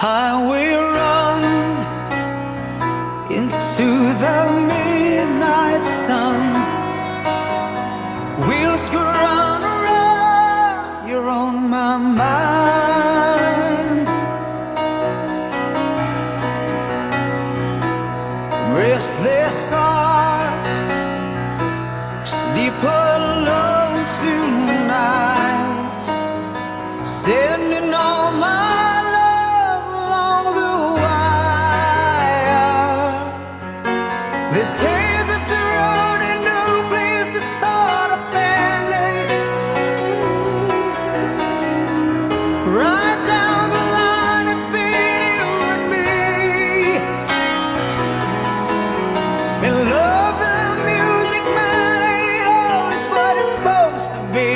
I will run into the midnight sun. Wheels go round and round, you're on my mind. Restless heart, sleep alone tonight, sending all my love along the wire. They say that the road ain't no place to start a family. Right down the line, it's been you and me. And love and music, man, ain't always what it's supposed to be.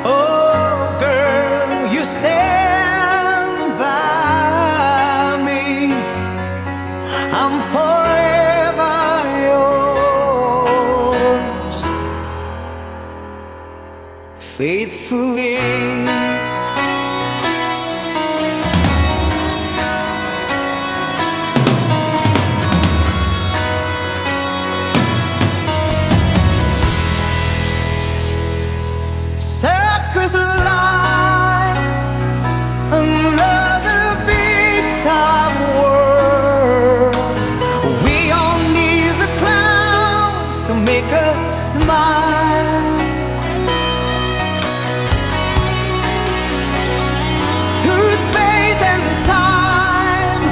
Oh, girl, you stand by me. I'm forever yours, faithfully. Circus life, another big time world. We all need the clowns to make us smile. Through space and time,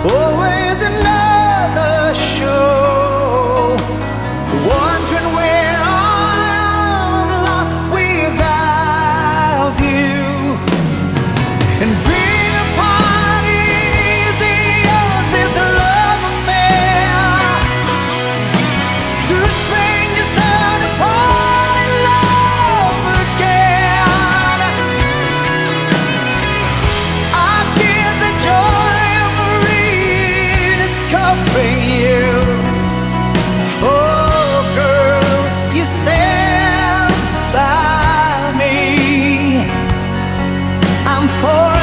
always another show. Wondering where I'm lost without you. And being apart ain't easy, oh, this love affair. Two strangers turn apart in love again. I give the joy of rediscovering you. Oh, girl, you stand by me. I'm for